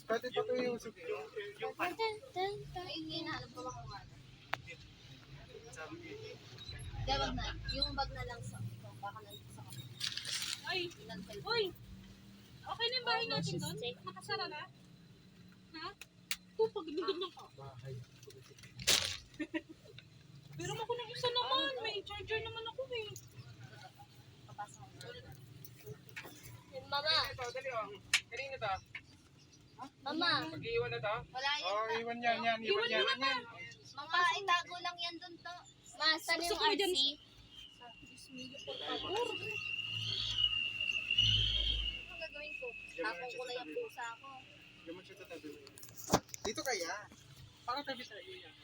Pwede pa ito yung sugi. May hinahanap ko ako nga. Hindi, wag na. Yung bag na lang sa ito. Baka nandito sa kapit. Ay! Uy! Okay na yung bahay natin doon? Nakasara na? Ha? Pag binigyan ka. Bahay. Pero ako ng isa naman. May charger naman ako eh. Papasok ako. Mama! Dali oh. Kanina to? Mama! Mag-iwan na to? Wala yan. Oh, iwan yan. Iwan yan. Mama, itago lang yan dun to. Ma, saan yung Gusto ko dyan. RC? Ano gagawin ko? Tapong ko na yung pusa ko. Gaman siya tatabi. Dito kaya? Para tabi tayo yan.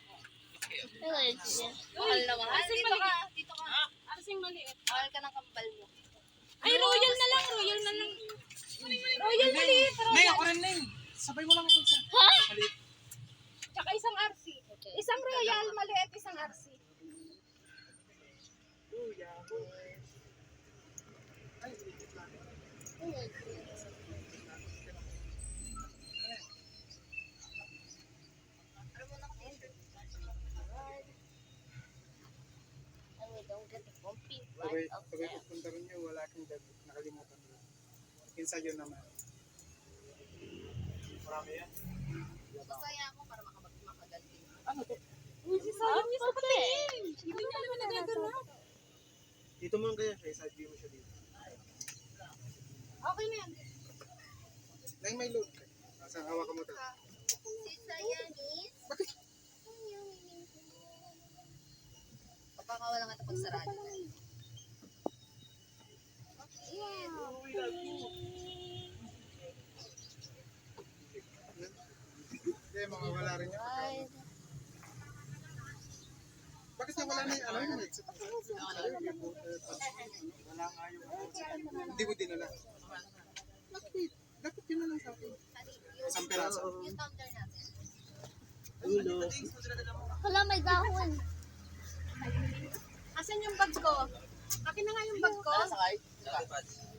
Mahal na mahal. Dito ka. Dito ka. Arsing maliit. Mahal ka ng kambal mo. Ay, royal na lang. Royal na lang. Royal maliit. Nay, ako rin, Nay. Sabay mo lang ako sa... Ha? Maliit. Tsaka isang RC. Isang royal maliit, isang RC. Oh, yahoo. Ay, maliit lang. Sabay pupunta rin nyo, wala kang debit. Nakalimutan mo. Insa yun naman. Marami yan. Masaya ako para makaganti. Ano to? Uy, si Sayang niya sa patingin. Hindi niya naman nagaganap. Dito mo lang kaya siya, isa-view mo siya dito. Okay na yan. Nay, may load ka. Saan hawakan mo to? Si Sayanis. Bakit? Papakawalan ka ito pag sarado. Hindi, mawawala rin yan. Bakit nawala na yung ano yung headset? Wala nga yung hindi mo dinala. Bakit? Dapat yun na lang sa akin. Isang piraso. Yung tumbler natin. Ulo. Wala, may dahon. Asan yung bag ko? Akin na nga yung bag ko.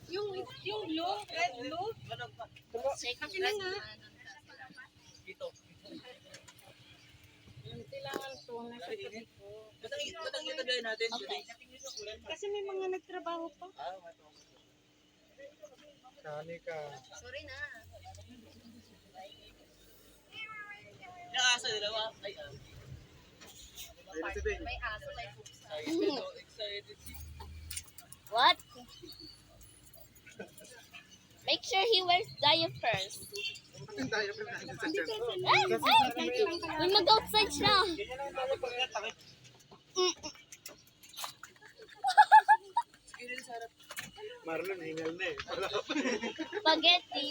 Yung blue, red blue. Akin na nga. Kailangan to na sa tabi ko. Okay. Kasi may mga nagtrabaho pa. Kani ka. Sorry na. Ayun si Ben. May aso, may pusa. What? Make sure he wears diapers. Bakit yung diaper natin sa tiyan? May mag-outside siya. Ganyan lang tayo pag natakit. Marlon, hingal na eh. Spaghetti.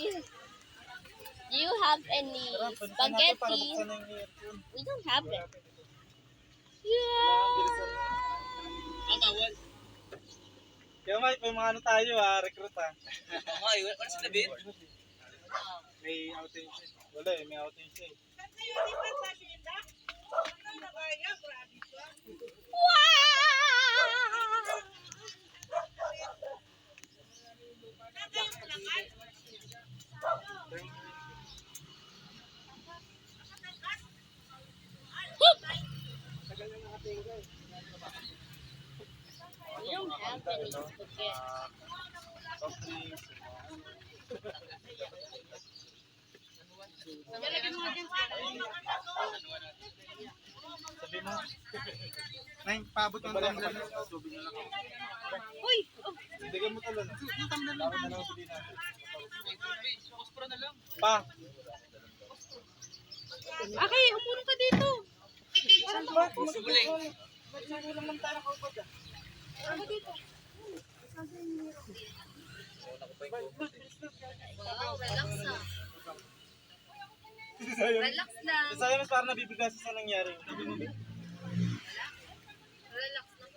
Do you have any spaghetti? We don't have it. Yeah. Kaya may mga ano tayo recruit Ano sila, Ben? May outing siya. Wala eh, may outing siya eh. Tagal na nakatingga eh. We don't have any spaghetti. Soft drinks. Sabi mo. Nay, paabot ng tumbler na. Subi na lang. Uy! Bigyan mo talo na. Yung tumbler na. Para na lang sabihin natin. Kuspro na lang. Pa! Okay, umuro ka dito. Saan ba? Subuling. Magsagulang lang tayo nakapag ah. Ako dito. Wow, relax na. Sayang. Relax lang. Sayang mas parang nabibigla sa nangyari. Relax lang.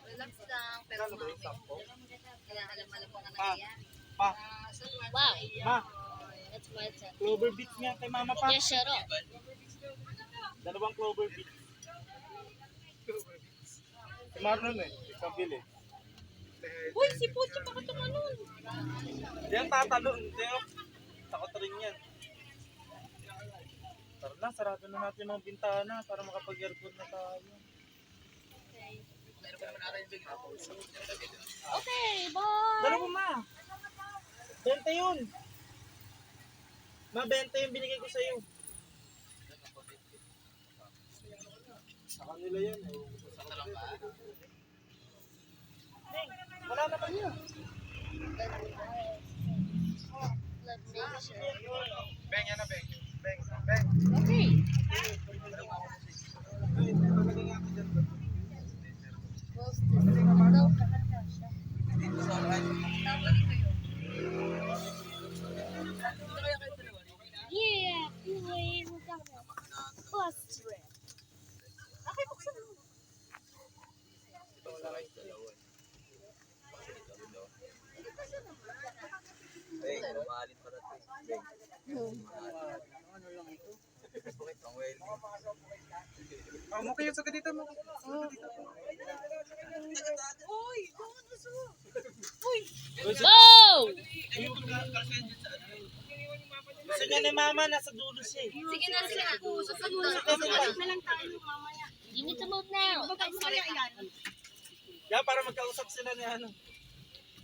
Relax lang. Pero kaya alam ko na nangyayari. Pa! Wow. Ma! That's my turn. Clover beats nga kay mama pa. Yeah, shut up. Dalawang clover beats. Si Marlon eh. Pabili. Uy, si Pucho, baka tumalon. Diyan tatalon. Diyan Takot rin yan. Tara na, sarado na natin mga bintana para makapag-aircon na tayo. Okay, bye! Dala mo, ma! 20 yun! Ma, 20 yung binigay ko sa'yo. Sa kanila yan eh. Ding, wala na pa yun. Let's make sure. Beng, yan na, Beng. Beng, Beng. Okay. Ay, talagang ako dyan. Close this. No, kakasya. Yeah, anyway, we're gonna bus trip. Okay, buksan mo. Oh, mo kayo sa dito mo. Go! Gusto niya ni mama, nasa dulo siya eh. Sige na, sige na. Susunod. You need to move now. Kaya para magkausap sila ni ano.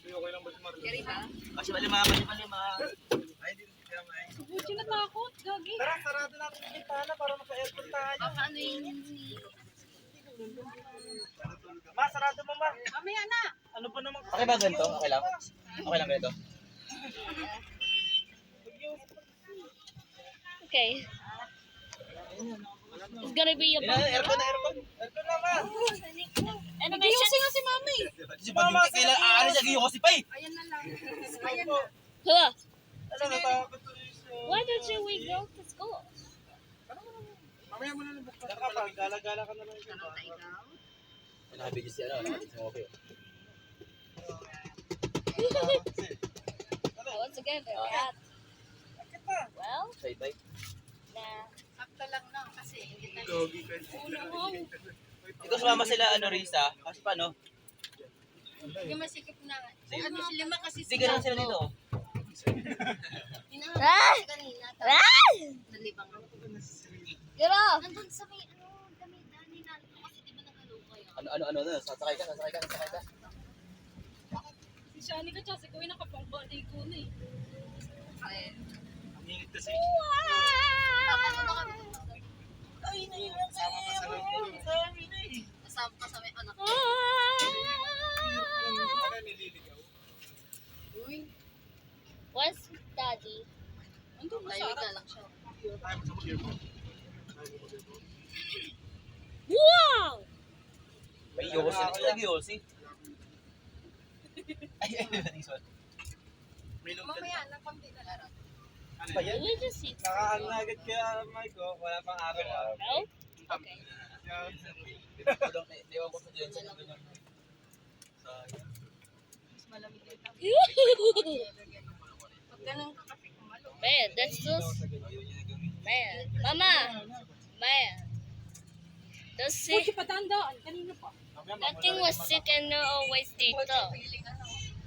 Okay lang ba si Marlon? Kari ba? Kasi malima. Ay, hindi kaya may. Buti na takot, gagi. Tara, sarado natin yung bintana para maka-aircon tayo. Paano yung... Ma, sarado mo, ma. Mamaya na. Ano ba naman? Okay ba ganito? Okay lang? Okay lang ganito? Okay. It's gonna be a bumper. Aircon na, aircon. Aircon na, ma. Animation. Si Mami. Si Pag yung kailan aalis siya, giyo kasi pa eh. Ayan na lang. Ayan Ano? na. Huh. Ano, natakot tuloy siya. Why don't you we go to school? Mamaya mo na lang buksan. Nakapag, gala-gala ka na lang siya. Nakabigis siya, nakabigis mo okay. Once again, they're cat. Well, Bye-bye. nah. Sakto lang na kasi hindi tayo... Gogi ka. Ikaw sumama sila, ano, Risa? Kasi paano? Yung masikip na nga. Ano sila kasi Hindi ganun sila dito. Ah! kanina. Ah! Nalibang. Get off! Nandun sa may dami-dami na. Kasi di ba nagalo kayo? Ano, sasakay ka. Si Shani ka siya, si Kuya nakapang-body ko na eh. Ay, Ang ingit kasi. tapos na kami. Ay, naiwan sa iyo. Sorry na eh. Nasama pa sa may anak ko. Ano nililigaw? Uy, Where's Daddy? tahimik na lang siya. Tayo mo sa mag-earphone. Wow! May yosi. Lagi yosi. Ay, this one. May lungkot. Mamaya, nakampi na lang. Ano Ba yan? We just see. Nakaano na agad kaya Mike, oh. Wala pang araw. No? Okay. Ewan ko sa dyan. Pag ganun ka kasi kumalo. Man, that's just... Man. Mama! Man. That's sick. That thing was sick and they're always dito.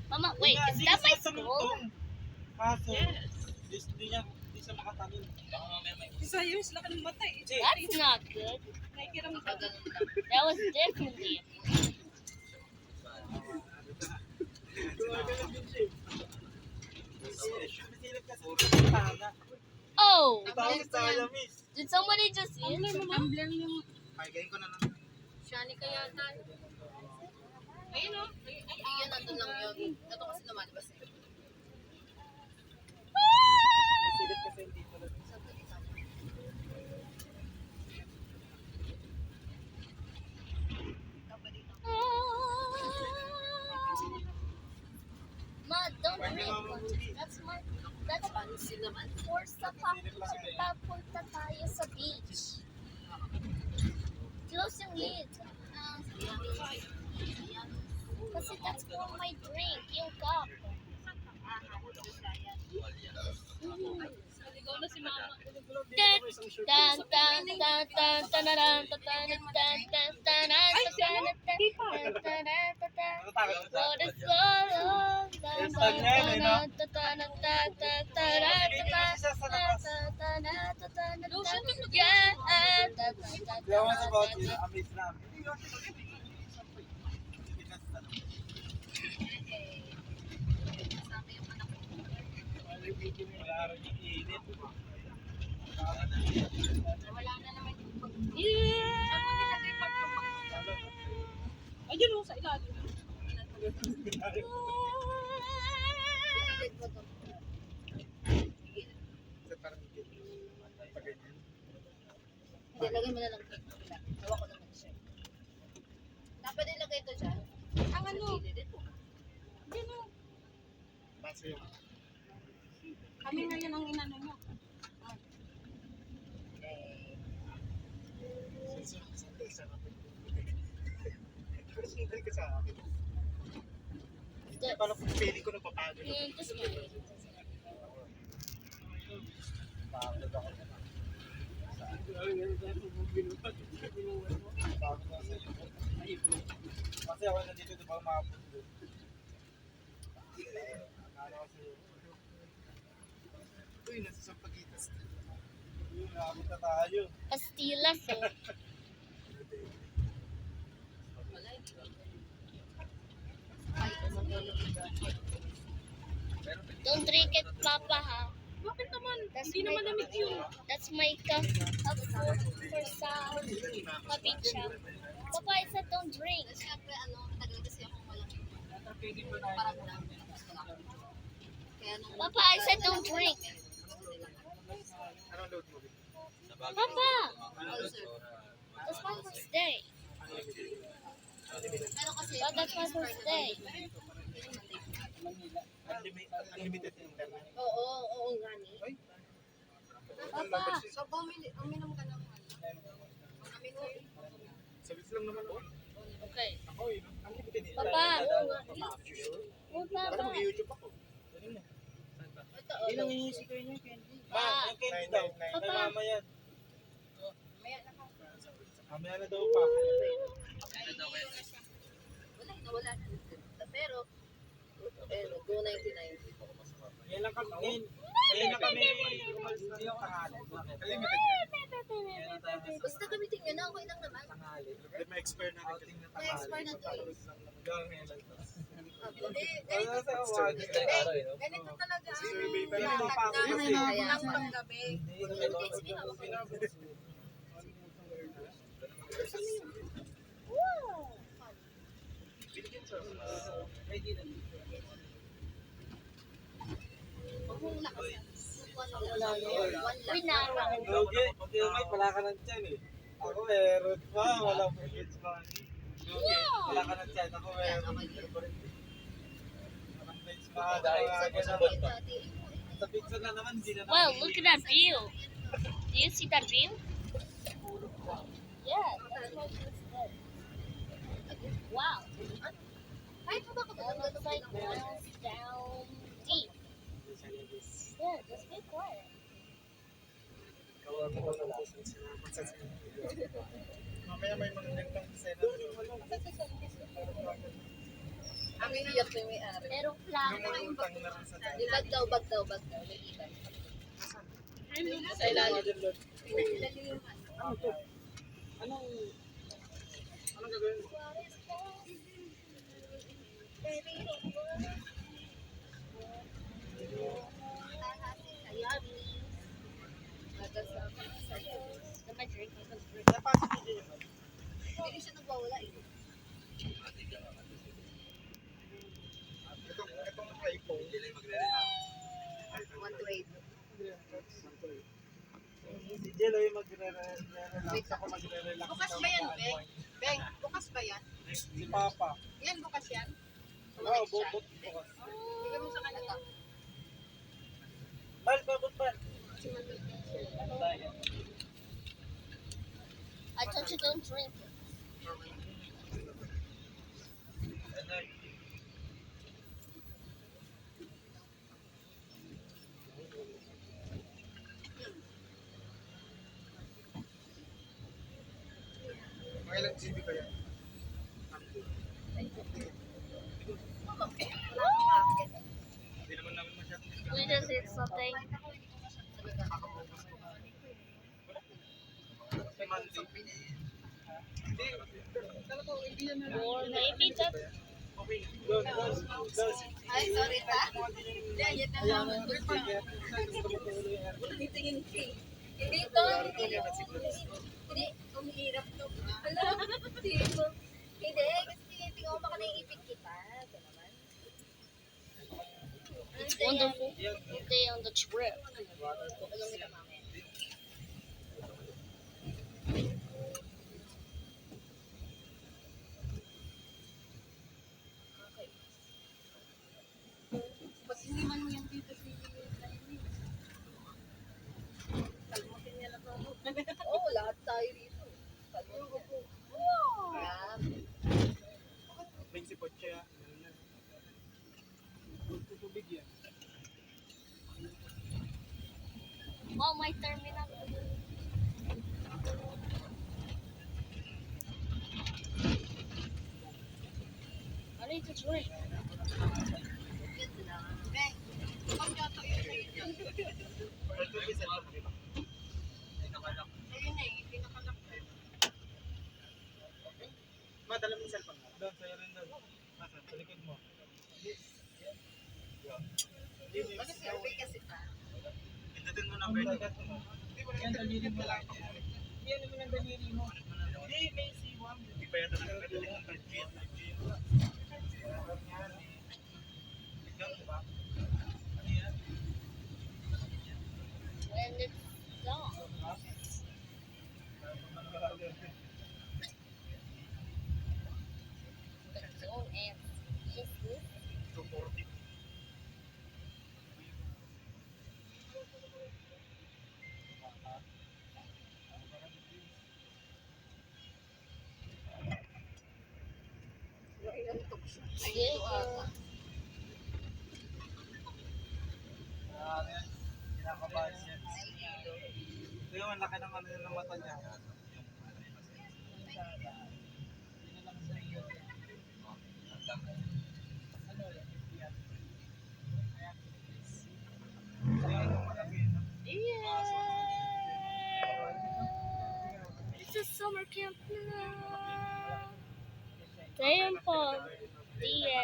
Mama, wait, is that my school? Kaso, di siya makatanin. That's not good. That was definitely. Masilip kasi sa bintana. Oh! Tawag tayo, miss. Did somebody just hit? Ay, ganyan ko na lang. Shani kaya tayo. Ayun o. Ay, yun, nandun lang yun. Ito kasi lumalabas eh. Masilip kasi hindi ko lang. Ma, don't make content. That's my... That's fancy naman. Force sa papunta tayo sa beach. Close yung lid. Kasi that's for my drink, yung cup. Tan tan tan tan tan tan tan tan tan tan tan tan tan tan. Natatakot ka? What is love? Hashtag nga yun, eh, no? Yawan sa bawat sila, amaze na. Wala rin yung init. Ayun o, sa ilalim. Sa parang pag-ganyan. Hindi, lagay mo na lang ito. Hawa ko naman siya. Dapat ilagay ito dyan. Ang ano? Base yung Kami ngayon ang inano nyo. sandal ka sa akin. Paano kung pili ko na papagod? Kasi ako nandito, di ba, umabot doon. Uy, nasa Sampaguitas. Umabot na tayo. Pastillas oh. Don't drink it, Papa, ha? Bakit naman? Hindi naman lamig yun. That's my cup of food for sound. Papicha. Papa, I said don't drink. Siyempre, tagal kasi akong walang parang lang. Kaya nung Papa, I said don't drink. Anong load mo? Papa, all sir. that's my first day. Pero kasi, But that's my first day. Unlimited internet. oo nga ni. Ay, Papa, So, uminom ka ng ano? sabit lang naman ako. okay. Ako eh, no? Unlimited internet. Papa, oh, Para Papa. mag-YouTube ako. Ito, Yun ang inisip ko yun, candy. Pa. Yung candy daw. Nine, Kay mama yan. Maya na ka. Mamaya na daw pa. Nawala na. Pero, go 99. Ngayon lang kami, ngayon na kami umalis na yung tanghali. Unlimited yan. Basta gamitin nyo na, okay lang naman. Tanghali. May expire na rin. Outing na May expire na to eh. Gawin ngayon lang to. Hindi, Wala sa award. ganito talaga. Survey pa rin. Kaya panggabi. Huwag mong lakasan. One lang. Uy, narang. Lugi, pati umay, wala ka ng tiyan eh. Ako meron pa, wala po kids pa. Lugi, wala ka ng tiyan, ako meron. Sa pizza na naman, hindi na Wow, look at that view. Do you see that view? Yeah, that's my first day. Wow. Ay, pa ba ako That looks like miles down deep. Yeah, just be quiet. Mamaya may mga gantong design. Ang iiyak na may ari. Pero plano. Yung utang na rin sa dati. Bag daw. May iban. Sa ilalim. Anong gagawin mo? Am I drinking? Napasok niyo yun. Hindi siya nagwawala eh. Itong iPhone. 128. Si Jello yung magre-relax ako, magre-relax. Bukas ba yan, Beng? Beng, bukas ba yan? Si Papa. Yan, bukas yan? Oo, bubot bukas. Bigyan mo sa kanila. Bal, babot ba? I told you don't drink. Mga ilang GB ba yan? Hindi naman namin masyadong. We just something? Or maybe that Ay, sorry ta. Yan na naman. Titingin ko eh. Hindi to. Hindi. Umihirap to. Alam. Hindi mo. Hindi. Kasi tinitingnan ko baka naiipit kita. Ito naman. it's wonderful day on the trip. Tulong kita mamaya. Okay. Ba't hindi man mo yan dito si Kalmutin niya lang ako. Oo, lahat tayo dito. Kalmutin niya. Wow! Prinsipot siya. Tubig yan. Wow, my terminal. I need to drink. Madala mo yung cellphone mo. Doon, sa'yo rin doon. Nasa, sa likod mo. Kasi survey kasi pa. Pindutin mo na Ang bed. balikat mo. Yan, daliri mo lang. Yan naman ang daliri mo. Hindi, may siwang. Hindi pa yata nakagaling ng 5G. When it's done. The zone and just this. 240. Yeah. Kinakabahan siya. Ito yung ang laki ng ano ng mata niya. Yeah. It's a summer camp now. Damn, Paul. The end.